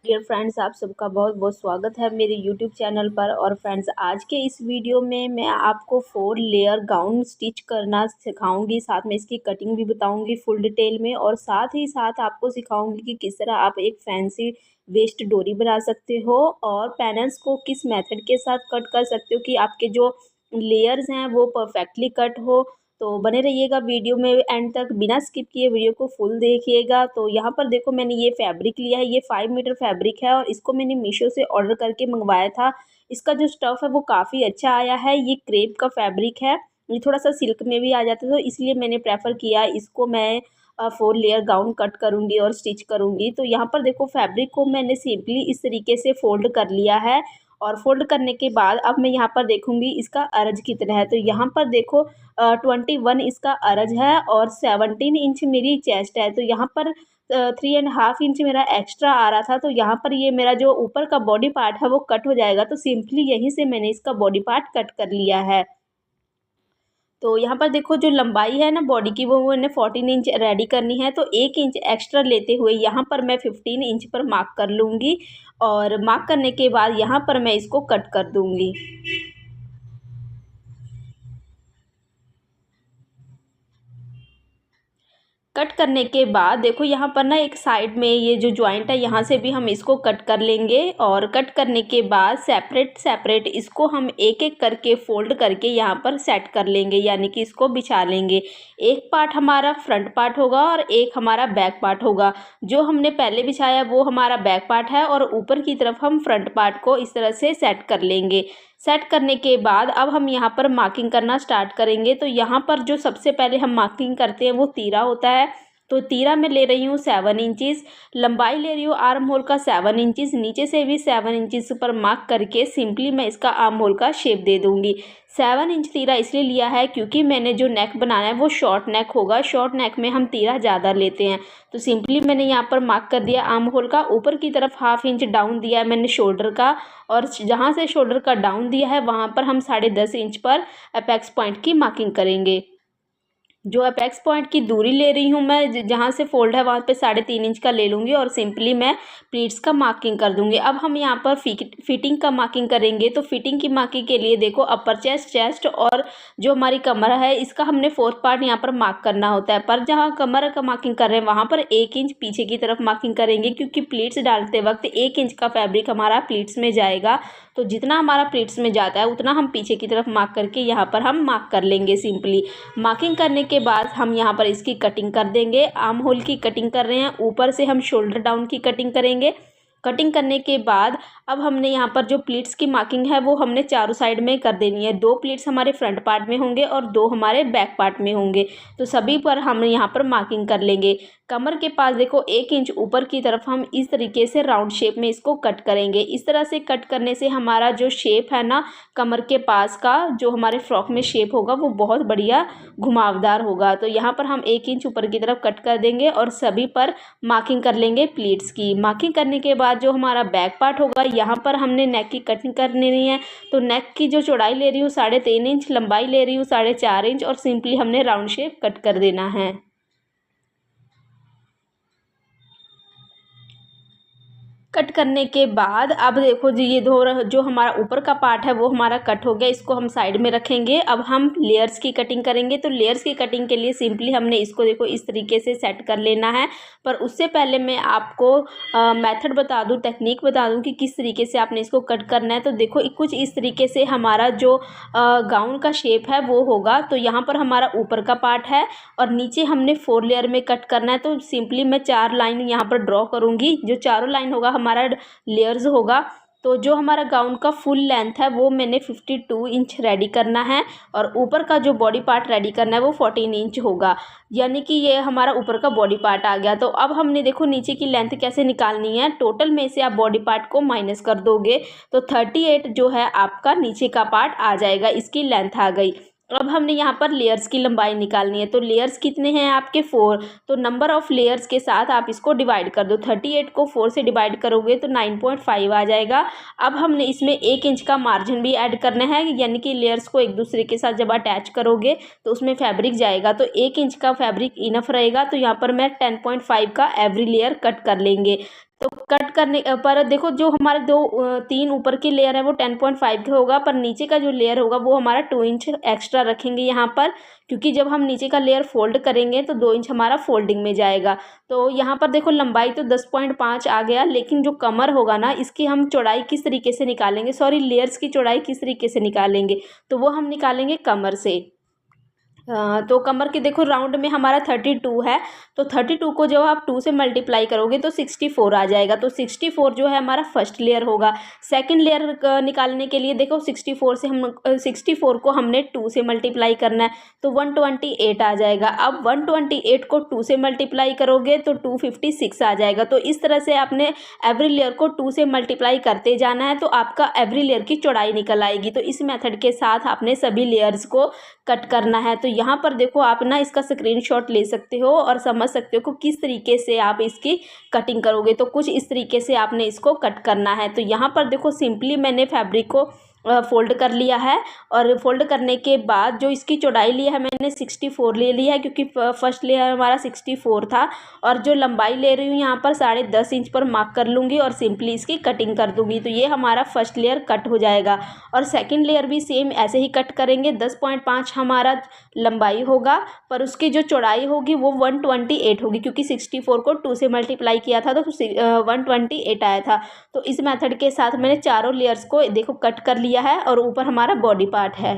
Dear friends, आप सबका बहुत बहुत स्वागत है मेरे यूट्यूब चैनल पर। और फ्रेंड्स, आज के इस वीडियो में मैं आपको 4 लेयर गाउन स्टिच करना सिखाऊंगी, साथ में इसकी कटिंग भी बताऊंगी फुल डिटेल में। और साथ ही साथ आपको सिखाऊंगी कि किस तरह आप एक फैंसी वेस्ट डोरी बना सकते हो और पैनल्स को किस मेथड के साथ कट कर सकते हो कि आपके जो लेयर्स हैं वो परफेक्टली कट हो। तो बने रहिएगा वीडियो में एंड तक, बिना स्किप किए वीडियो को फुल देखिएगा। तो यहाँ पर देखो, मैंने ये फैब्रिक लिया है, ये 5 मीटर फैब्रिक है और इसको मैंने मीशो से ऑर्डर करके मंगवाया था। इसका जो स्टफ़ है वो काफ़ी अच्छा आया है। ये क्रेप का फैब्रिक है, ये थोड़ा सा सिल्क में भी आ जाता है, तो इसलिए मैंने प्रेफर किया इसको। मैं 4 लेयर गाउन कट करूँगी और स्टिच करूँगी। तो यहाँ पर देखो, फैब्रिक को मैंने सिंपली इस तरीके से फोल्ड कर लिया है। और फोल्ड करने के बाद अब मैं यहाँ पर देखूँगी इसका अर्ज कितना है। तो यहाँ पर देखो, 21 इसका अर्ज है और 17 इंच मेरी चेस्ट है। तो यहाँ पर 3.5 इंच मेरा एक्स्ट्रा आ रहा था। तो यहाँ पर ये मेरा जो ऊपर का बॉडी पार्ट है वो कट हो जाएगा। तो सिंपली यहीं से मैंने इसका बॉडी पार्ट कट कर लिया है। तो यहाँ पर देखो, जो लंबाई है ना बॉडी की, वो मैंने 14 इंच रेडी करनी है। तो 1 इंच एक्स्ट्रा लेते हुए यहाँ पर मैं 15 इंच पर मार्क कर लूँगी। और मार्क करने के बाद यहाँ पर मैं इसको कट कर दूँगी। कट करने के बाद देखो, यहाँ पर ना एक साइड में ये जो जॉइंट है, यहाँ से भी हम इसको कट कर लेंगे। और कट करने के बाद सेपरेट सेपरेट इसको हम एक एक करके फोल्ड करके यहाँ पर सेट कर लेंगे, यानी कि इसको बिछा लेंगे। एक पार्ट हमारा फ्रंट पार्ट होगा और एक हमारा बैक पार्ट होगा। जो हमने पहले बिछाया वो हमारा बैक पार्ट है और ऊपर की तरफ हम फ्रंट पार्ट को इस तरह से सेट कर लेंगे। सेट करने के बाद अब हम यहाँ पर मार्किंग करना स्टार्ट करेंगे। तो यहाँ पर जो सबसे पहले हम मार्किंग करते हैं वो तीरा होता है। तो तीरा मैं ले रही हूँ 7 इंचज़, लंबाई ले रही हूँ आर्म होल का 7 इंचज़, नीचे से भी 7 इंचज़ पर मार्क करके सिंपली मैं इसका आर्म होल का शेप दे दूँगी। 7 इंच तीरा इसलिए लिया है क्योंकि मैंने जो नेक बनाना है वो शॉर्ट नेक होगा। शॉर्ट नेक में हम तीरा ज़्यादा लेते हैं। तो सिंपली मैंने यहाँ पर मार्क कर दिया आर्म होल का। ऊपर की तरफ 1/2 इंच डाउन दिया है मैंने शोल्डर का, और जहाँ से शोल्डर का डाउन दिया है वहाँ पर हम 10.5 इंच पर अपेक्स पॉइंट की मार्किंग करेंगे। जो अपेक्स पॉइंट की दूरी ले रही हूँ मैं, जहाँ से फोल्ड है वहाँ पे 3.5 इंच का ले लूँगी और सिंपली मैं प्लीट्स का मार्किंग कर दूँगी। अब हम यहाँ पर फिटिंग का मार्किंग करेंगे। तो फिटिंग की मार्किंग के लिए देखो, अपर चेस्ट, चेस्ट और जो हमारी कमर है इसका हमने 4th पार्ट यहाँ पर मार्क करना होता है। पर जहाँ कमर का मार्किंग कर रहे हैं वहाँ पर 1 इंच पीछे की तरफ मार्किंग करेंगे, क्योंकि प्लीट्स डालते वक्त 1 इंच का फैब्रिक हमारा प्लीट्स में जाएगा। तो जितना हमारा प्लीट्स में जाता है उतना हम पीछे की तरफ मार्क करके यहाँ पर हम मार्क कर लेंगे। सिंपली मार्किंग करने के बाद हम यहाँ पर इसकी कटिंग कर देंगे। आर्म होल की कटिंग कर रहे हैं, ऊपर से हम शोल्डर डाउन की कटिंग करेंगे। कटिंग करने के बाद अब हमने यहाँ पर जो प्लीट्स की मार्किंग है वो हमने चारों साइड में कर देनी है। 2 प्लीट्स हमारे फ्रंट पार्ट में होंगे और 2 हमारे बैक पार्ट में होंगे। तो सभी पर हम यहाँ पर मार्किंग कर लेंगे। कमर के पास देखो 1 इंच ऊपर की तरफ हम इस तरीके से राउंड शेप में इसको कट करेंगे। इस तरह से कट करने से हमारा जो शेप है ना, कमर के पास का जो हमारे फ्रॉक में शेप होगा वो बहुत बढ़िया घुमावदार होगा। तो यहाँ पर हम 1 इंच ऊपर की तरफ कट कर देंगे और सभी पर मार्किंग कर लेंगे प्लीट्स की। मार्किंग करने के बाद जो हमारा बैक पार्ट होगा, यहाँ पर हमने नेक की कटिंग करनी है। तो नेक की जो चौड़ाई ले रही हूँ 3.5 इंच, लंबाई ले रही हूँ 4.5 इंच और सिंपली हमने राउंड शेप कट कर देना है। कट करने के बाद अब देखो जी, ये जो हमारा ऊपर का पार्ट है वो हमारा कट हो गया। इसको हम साइड में रखेंगे। अब हम लेयर्स की कटिंग करेंगे। तो लेयर्स की कटिंग के लिए सिंपली हमने इसको देखो इस तरीके से सेट कर लेना है। पर उससे पहले मैं आपको मेथड बता दूं, टेक्निक बता दूं कि किस तरीके से आपने इसको कट करना है। तो देखो, कुछ इस तरीके से हमारा जो गाउन का शेप है वो होगा। तो यहाँ पर हमारा ऊपर का पार्ट है और नीचे हमने 4 लेयर में कट करना है। तो सिंपली मैं 4 लाइन यहाँ पर ड्रॉ करूँगी। जो चारों लाइन होगा हमारा लेयर्स होगा। तो जो हमारा गाउन का फुल लेंथ है वो मैंने 52 इंच रेडी करना है और ऊपर का जो बॉडी पार्ट रेडी करना है वो 14 इंच होगा, यानी कि ये हमारा ऊपर का बॉडी पार्ट आ गया। तो अब हमने देखो नीचे की लेंथ कैसे निकालनी है। टोटल में से आप बॉडी पार्ट को माइनस कर दोगे तो 38 जो है आपका नीचे का पार्ट आ जाएगा। इसकी लेंथ आ गई। अब हमने यहाँ पर लेयर्स की लंबाई निकालनी है। तो लेयर्स कितने हैं आपके 4। तो नंबर ऑफ़ लेयर्स के साथ आप इसको डिवाइड कर दो। 38 को 4 से डिवाइड करोगे तो 9.5 आ जाएगा। अब हमने इसमें 1 इंच का मार्जिन भी ऐड करना है, यानी कि लेयर्स को एक दूसरे के साथ जब अटैच करोगे तो उसमें फैब्रिक जाएगा। तो 1 इंच का फैब्रिक इनफ रहेगा। तो यहाँ पर मैं 10.5 का एवरी लेयर कट कर लेंगे। तो कट करने पर देखो जो हमारे तीन ऊपर की लेयर है वो 10.5 का होगा, पर नीचे का जो लेयर होगा वो हमारा 2 इंच एक्स्ट्रा रखेंगे यहाँ पर, क्योंकि जब हम नीचे का लेयर फोल्ड करेंगे तो 2 इंच हमारा फोल्डिंग में जाएगा। तो यहाँ पर देखो लंबाई तो 10.5 आ गया, लेकिन जो कमर होगा ना इसकी हम चौड़ाई किस तरीके से निकालेंगे, सॉरी लेयर्स की चौड़ाई किस तरीके से निकालेंगे, तो वो हम निकालेंगे कमर से। तो कमर के देखो राउंड में हमारा 32 है, तो 32 को जब आप 2 से मल्टीप्लाई करोगे तो 64 आ जाएगा। तो 64 जो है हमारा फर्स्ट लेयर होगा। सेकंड लेयर निकालने के लिए देखो 64 से हम 64 को हमने 2 से मल्टीप्लाई करना है, तो 128 आ जाएगा। अब 128 को 2 से मल्टीप्लाई करोगे तो 256 आ जाएगा। तो इस तरह से आपने एवरी लेयर को 2 से मल्टीप्लाई करते जाना है, तो आपका एवरी लेयर की चौड़ाई निकल आएगी। तो इस मेथड के साथ आपने सभी लेयर्स को कट करना है। तो यहाँ पर देखो आप ना इसका स्क्रीनशॉट ले सकते हो और समझ सकते हो कि किस तरीके से आप इसकी कटिंग करोगे। तो कुछ इस तरीके से आपने इसको कट करना है। तो यहाँ पर देखो सिंपली मैंने फैब्रिक को फोल्ड कर लिया है, और फोल्ड करने के बाद जो इसकी चौड़ाई लिया है मैंने 64 ले लिया है, क्योंकि फर्स्ट लेयर हमारा 64 था। और जो लंबाई ले रही हूँ यहाँ पर 10.5 इंच पर मार्क कर लूँगी और सिंपली इसकी कटिंग कर दूँगी। तो ये हमारा फर्स्ट लेयर कट हो जाएगा। और सेकंड लेयर भी सेम ऐसे ही कट करेंगे। 10.5 हमारा लंबाई होगा, पर उसकी जो चौड़ाई होगी वो 128 होगी, क्योंकि 64 को 2 से मल्टीप्लाई किया था तो 128 आया था। तो इस मेथड के साथ मैंने चारों लेयर्स को देखो कट कर लिया है, और ऊपर हमारा बॉडी पार्ट है।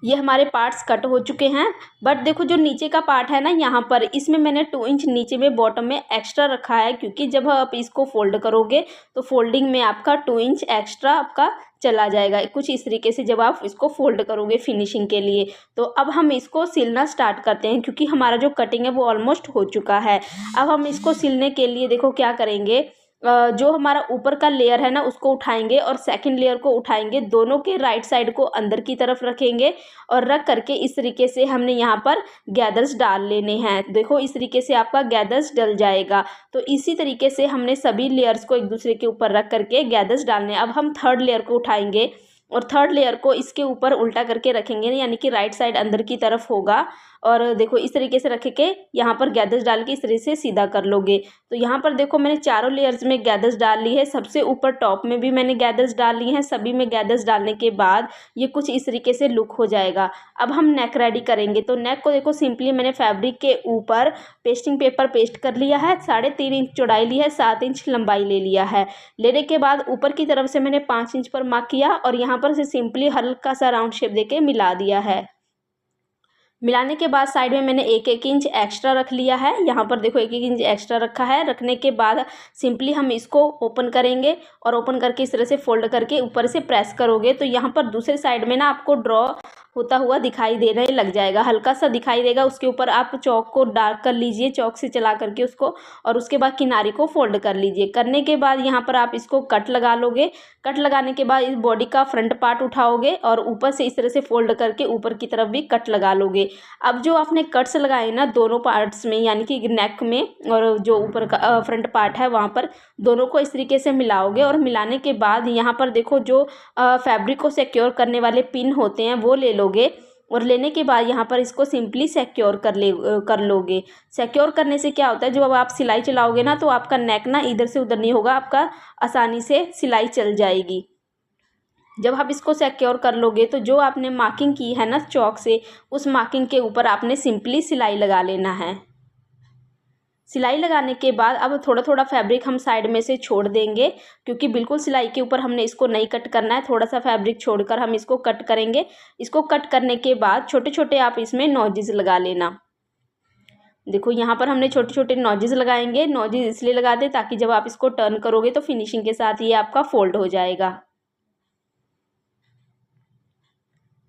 ये हमारे पार्ट्स कट हो चुके हैं। बट देखो जो नीचे का पार्ट है ना यहाँ पर, इसमें मैंने 2 इंच नीचे में बॉटम में एक्स्ट्रा रखा है, क्योंकि जब आप इसको फोल्ड करोगे तो फोल्डिंग में आपका 2 इंच एक्स्ट्रा आपका चला जाएगा। कुछ इस तरीके से जब आप इसको फोल्ड करोगे फिनिशिंग के लिए। तो अब हम इसको सिलना स्टार्ट करते हैं, क्योंकि हमारा जो कटिंग है वो ऑलमोस्ट हो चुका है। अब हम इसको सिलने के लिए देखो क्या करेंगे, जो हमारा ऊपर का लेयर है ना उसको उठाएंगे और सेकंड लेयर को उठाएंगे, दोनों के राइट साइड को अंदर की तरफ रखेंगे, और रख करके इस तरीके से हमने यहाँ पर गैदर्स डाल लेने हैं। देखो इस तरीके से आपका गैदर्स डल जाएगा। तो इसी तरीके से हमने सभी लेयर्स को एक दूसरे के ऊपर रख करके गैदर्स डालने। अब हम थर्ड लेयर को उठाएंगे और थर्ड लेयर को इसके ऊपर उल्टा करके रखेंगे, यानी कि राइट साइड अंदर की तरफ होगा। और देखो इस तरीके से रख के यहाँ पर गैदर्स डाल के इस तरीके से सीधा कर लोगे। तो यहाँ पर देखो मैंने चारों लेयर्स में गैदर्स डाल ली है। सबसे ऊपर टॉप में भी मैंने गैदर्स डाल ली हैं। सभी में गैदर्स डालने के बाद ये कुछ इस तरीके से लुक हो जाएगा। अब हम नेक रेडी करेंगे। तो नेक को देखो सिंपली मैंने फैब्रिक के ऊपर पेस्टिंग पेपर पेस्ट कर लिया है। 3.5 इंच चौड़ाई ली है, 7 इंच लंबाई ले लिया है। लेने के बाद ऊपर की तरफ से मैंने 5 इंच पर मार्क किया, और यहाँ पर से सिंपली हल्का सा राउंड शेप देके मिला दिया है। मिलाने के बाद साइड में मैंने 1-1 इंच एक्स्ट्रा रख लिया है। यहाँ पर देखो 1-1 इंच एक्स्ट्रा रखा है। रखने के बाद सिंपली हम इसको ओपन करेंगे, और ओपन करके इस तरह से फोल्ड करके ऊपर से प्रेस करोगे तो यहाँ पर दूसरे साइड में ना आपको ड्रॉ होता हुआ दिखाई देने लग जाएगा, हल्का सा दिखाई देगा। उसके ऊपर आप चौक को डार्क कर लीजिए, चौक से चला करके उसको, और उसके बाद किनारे को फोल्ड कर लीजिए। करने के बाद यहाँ पर आप इसको कट लगा लोगे। कट लगाने के बाद इस बॉडी का फ्रंट पार्ट उठाओगे और ऊपर से इस तरह से फोल्ड करके ऊपर की तरफ भी कट लगा लोगे। अब जो आपने कट्स लगाए ना दोनों पार्ट्स में, यानी कि नेक में और जो ऊपर का फ्रंट पार्ट है वहाँ पर, दोनों को इस तरीके से मिलाओगे। और मिलाने के बाद यहाँ पर देखो जो फैब्रिक को सिक्योर करने वाले पिन होते हैं वो ले लोगे, और लेने के बाद यहाँ पर इसको सिंपली सिक्योर कर लोगे। सिक्योर करने से क्या होता है, जब आप सिलाई चलाओगे ना तो आपका नेक ना इधर से उधर नहीं होगा, आपका आसानी से सिलाई चल जाएगी। जब आप इसको सिक्योर कर लोगे तो जो आपने मार्किंग की है ना चौक से, उस मार्किंग के ऊपर आपने सिंपली सिलाई लगा लेना है। सिलाई लगाने के बाद अब थोड़ा थोड़ा फैब्रिक हम साइड में से छोड़ देंगे, क्योंकि बिल्कुल सिलाई के ऊपर हमने इसको नहीं कट करना है। थोड़ा सा फैब्रिक छोड़कर हम इसको कट करेंगे। इसको कट करने के बाद छोटे छोटे आप इसमें नॉजेस लगा लेना। देखो यहाँ पर हमने छोटे छोटे नॉजेस लगाएंगे। नॉजेस इसलिए लगाते ताकि जब आप इसको टर्न करोगे तो फिनिशिंग के साथ ये आपका फोल्ड हो जाएगा।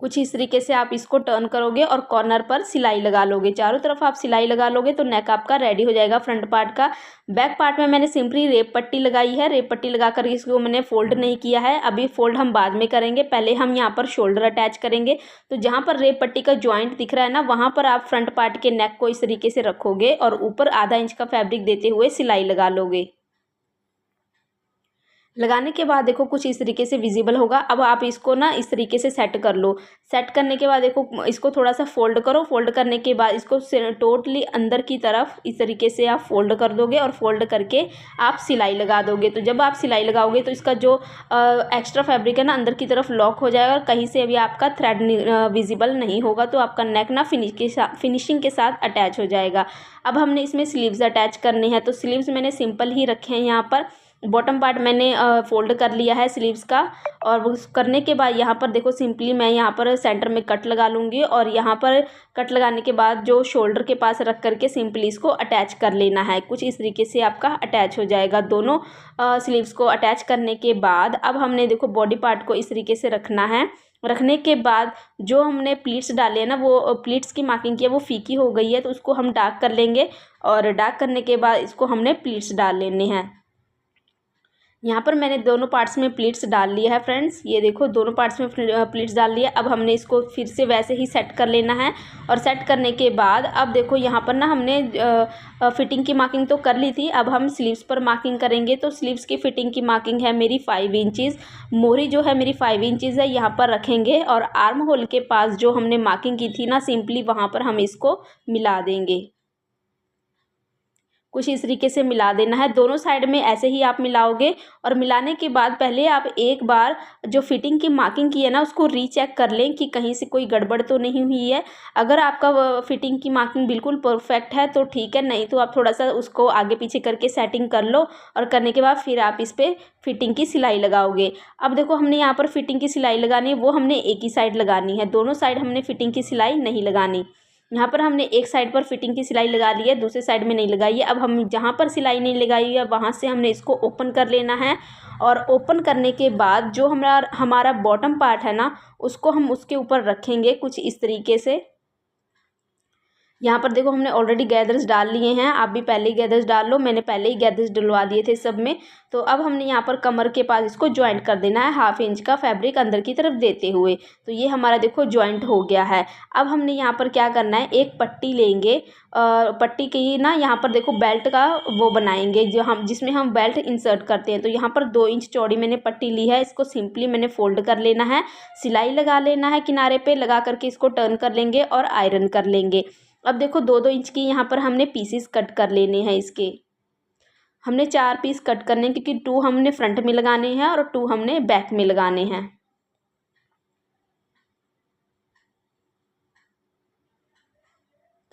कुछ इस तरीके से आप इसको टर्न करोगे और कॉर्नर पर सिलाई लगा लोगे। चारों तरफ आप सिलाई लगा लोगे तो नेक आपका रेडी हो जाएगा फ्रंट पार्ट का। बैक पार्ट में मैंने सिंपली रेप पट्टी लगाई है। रेप पट्टी लगा कर इसको मैंने फोल्ड नहीं किया है। अभी फोल्ड हम बाद में करेंगे, पहले हम यहाँ पर शोल्डर अटैच करेंगे। तो जहाँ पर रेप पट्टी का ज्वाइंट दिख रहा है ना, वहाँ पर आप फ्रंट पार्ट के नेक को इस तरीके से रखोगे और ऊपर आधा इंच का फैब्रिक देते हुए सिलाई लगा लोगे। लगाने के बाद देखो कुछ इस तरीके से विजिबल होगा। अब आप इसको ना इस तरीके से सेट कर लो। सेट करने के बाद देखो इसको थोड़ा सा फोल्ड करो। फोल्ड करने के बाद इसको टोटली अंदर की तरफ इस तरीके से आप फोल्ड कर दोगे और फोल्ड करके आप सिलाई लगा दोगे। तो जब आप सिलाई लगाओगे तो इसका जो एक्स्ट्रा फैब्रिक है ना अंदर की तरफ लॉक हो जाएगा और कहीं से भी आपका थ्रेड विजिबल नहीं होगा। तो आपका नेक ना फिनिशिंग के साथ अटैच हो जाएगा। अब हमने इसमें स्लीव्स अटैच करने हैं। तो स्लीव्स मैंने सिंपल ही रखे हैं। यहाँ पर बॉटम पार्ट मैंने फोल्ड कर लिया है स्लीव्स का। और उस करने के बाद यहाँ पर देखो सिंपली मैं यहाँ पर सेंटर में कट लगा लूँगी और यहाँ पर कट लगाने के बाद जो शोल्डर के पास रख करके सिंपली इसको अटैच कर लेना है। कुछ इस तरीके से आपका अटैच हो जाएगा। दोनों स्लीव्स को अटैच करने के बाद अब हमने देखो बॉडी पार्ट को इस तरीके से रखना है। रखने के बाद जो हमने प्लीट्स डाले हैं ना वो प्लीट्स की मार्किंग की है वो फीकी हो गई है, तो उसको हम डार्क कर लेंगे। और डार्क करने के बाद इसको हमने प्लीट्स डाल लेने हैं। यहाँ पर मैंने दोनों पार्ट्स में प्लीट्स डाल लिया है फ्रेंड्स। ये देखो दोनों पार्ट्स में प्लीट्स डाल लिया। अब हमने इसको फिर से वैसे ही सेट कर लेना है। और सेट करने के बाद अब देखो यहाँ पर ना हमने फिटिंग की मार्किंग तो कर ली थी। अब हम स्लीव्स पर मार्किंग करेंगे। तो स्लीव्स की फिटिंग की मार्किंग है मेरी 5 इंचज़। मोहरी जो है मेरी 5 इंचज़ है, यहाँ पर रखेंगे। और आर्म होल के पास जो हमने मार्किंग की थी ना सिंपली वहाँ पर हम इसको मिला देंगे। कुछ इस तरीके से मिला देना है। दोनों साइड में ऐसे ही आप मिलाओगे। और मिलाने के बाद पहले आप एक बार जो फिटिंग की मार्किंग की है ना उसको रीचेक कर लें कि कहीं से कोई गड़बड़ तो नहीं हुई है। अगर आपका फिटिंग की मार्किंग बिल्कुल परफेक्ट है तो ठीक है, नहीं तो आप थोड़ा सा उसको आगे पीछे करके सेटिंग कर लो। और करने के बाद फिर आप इस पर फिटिंग की सिलाई लगाओगे। अब देखो हमने यहाँ पर फिटिंग की सिलाई लगानी है, वो हमने एक ही साइड लगानी है। दोनों साइड हमने फिटिंग की सिलाई नहीं लगानी। यहाँ पर हमने एक साइड पर फिटिंग की सिलाई लगा ली है, दूसरे साइड में नहीं लगाई है। अब हम जहाँ पर सिलाई नहीं लगाई है वहाँ से हमने इसको ओपन कर लेना है। और ओपन करने के बाद जो हमारा बॉटम पार्ट है ना उसको हम उसके ऊपर रखेंगे कुछ इस तरीके से। यहाँ पर देखो हमने ऑलरेडी गैदर्स डाल लिए हैं। आप भी पहले ही गैदर्स डाल लो, मैंने पहले ही गैदर्स डलवा दिए थे सब में। तो अब हमने यहाँ पर कमर के पास इसको ज्वाइंट कर देना है 1/2 इंच का फैब्रिक अंदर की तरफ देते हुए। तो ये हमारा देखो ज्वाइंट हो गया है। अब हमने यहाँ पर क्या करना है, एक पट्टी लेंगे। पट्टी की ना यहाँ पर देखो बेल्ट का वो बनाएंगे जिसमें हम बेल्ट इंसर्ट करते हैं। तो यहाँ पर 2 इंच चौड़ी मैंने पट्टी ली है। इसको सिंपली मैंने फोल्ड कर लेना है, सिलाई लगा लेना है किनारे पे, लगा करके इसको टर्न कर लेंगे और आयरन कर लेंगे। अब देखो 2-2 इंच की यहाँ पर हमने पीसेस कट कर लेने हैं। इसके हमने 4 पीस कट करने हैं क्योंकि 2 हमने फ्रंट में लगाने हैं और 2 हमने बैक में लगाने हैं।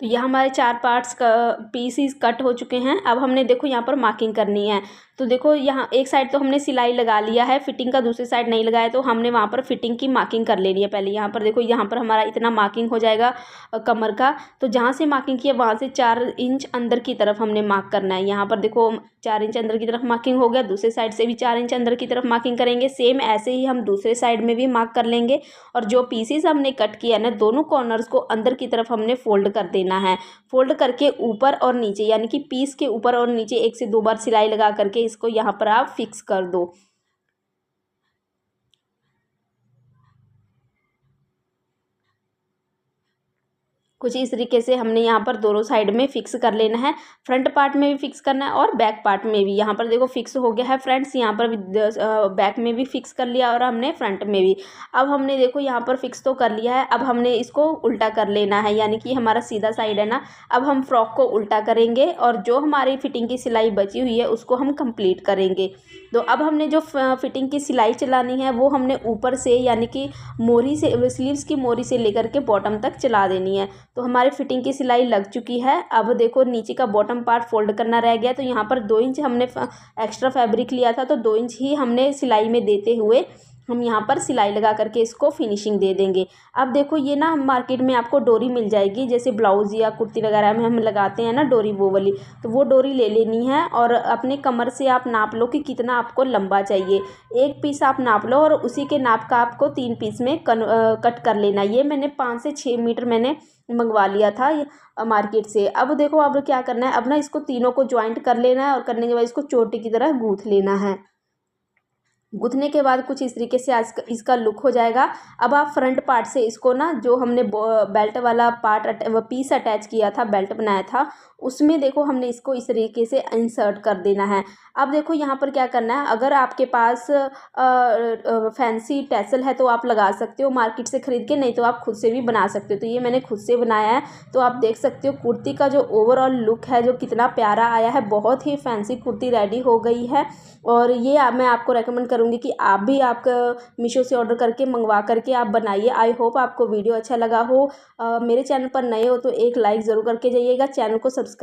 तो यह हमारे 4 पार्ट्स का पीसीस कट हो चुके हैं। अब हमने देखो यहाँ पर मार्किंग करनी है। तो देखो यहाँ एक साइड तो हमने सिलाई लगा लिया है फिटिंग का, दूसरी साइड नहीं लगाया तो हमने वहाँ पर फिटिंग की मार्किंग कर लेनी है पहले। यहाँ पर देखो यहाँ पर हमारा इतना मार्किंग हो जाएगा कमर का। तो जहाँ से मार्किंग किया वहाँ से 4 इंच अंदर की तरफ हमने मार्क करना है। यहाँ पर देखो 4 इंच अंदर की तरफ मार्किंग हो गया। दूसरे साइड से भी 4 इंच अंदर की तरफ मार्किंग करेंगे। सेम ऐसे ही हम दूसरे साइड में भी मार्क कर लेंगे। और जो पीसेस हमने कट किया ना दोनों कॉर्नर्स को अंदर की तरफ हमने फोल्ड कर देना है। फोल्ड करके ऊपर और नीचे यानी कि पीस के ऊपर और नीचे 1 से 2 बार सिलाई लगा करके इसको यहाँ पर आप फिक्स कर दो। कुछ इस तरीके से हमने यहाँ पर दोनों साइड में फिक्स कर लेना है। फ्रंट पार्ट में भी फिक्स करना है और बैक पार्ट में भी। यहाँ पर देखो फिक्स हो गया है फ्रेंड्स। यहाँ पर बैक में भी फिक्स कर लिया और हमने फ्रंट में भी। अब हमने देखो यहाँ पर फिक्स तो कर लिया है। अब हमने इसको उल्टा कर लेना है, यानी कि हमारा सीधा साइड है ना। अब हम फ्रॉक को उल्टा करेंगे और जो हमारी फिटिंग की सिलाई बची हुई है उसको हम कंप्लीट करेंगे। तो अब हमने जो फिटिंग की सिलाई चलानी है वो हमने ऊपर से यानी कि मोरी से स्लीव्स की मोरी से लेकर के बॉटम तक चला देनी है। तो हमारी फिटिंग की सिलाई लग चुकी है। अब देखो नीचे का बॉटम पार्ट फोल्ड करना रह गया। तो यहाँ पर 2 इंच हमने एक्स्ट्रा फैब्रिक लिया था, तो 2 इंच ही हमने सिलाई में देते हुए हम यहाँ पर सिलाई लगा करके इसको फिनिशिंग दे देंगे। अब देखो ये ना मार्केट में आपको डोरी मिल जाएगी, जैसे ब्लाउज या कुर्ती वगैरह में हम लगाते हैं ना डोरी, वो वाली। तो वो डोरी ले लेनी है और अपने कमर से आप नाप लो कि कितना आपको लंबा चाहिए। 1 पीस आप नाप लो और उसी के नाप का आपको 3 पीस में कट कर लेना। ये मैंने 5 से 6 मीटर मैंने मंगवा लिया था मार्केट से। अब देखो अब क्या करना है, अब ना इसको तीनों को ज्वाइंट कर लेना है और करने के बाद इसको चोटी की तरह गूँथ लेना है। गुथने के बाद कुछ इस तरीके से आज इसका लुक हो जाएगा। अब आप फ्रंट पार्ट से इसको ना, जो हमने बेल्ट वाला पार्ट पीस अटैच किया था, बेल्ट बनाया था, उसमें देखो हमने इसको इस तरीके से इंसर्ट कर देना है। अब देखो यहाँ पर क्या करना है, अगर आपके पास फैंसी टैसल है तो आप लगा सकते हो मार्केट से ख़रीद के, नहीं तो आप खुद से भी बना सकते हो। तो ये मैंने खुद से बनाया है। तो आप देख सकते हो कुर्ती का जो ओवरऑल लुक है जो कितना प्यारा आया है। बहुत ही फैंसी कुर्ती रेडी हो गई है। और ये मैं आपको रेकमेंड करूँगी कि आप भी मीशो से ऑर्डर करके मंगवा करके आप बनाइए। आई होप आपको वीडियो अच्छा लगा हो। मेरे चैनल पर नए हो तो एक लाइक ज़रूर करके जाइएगा। चैनल को सब्सक्राइब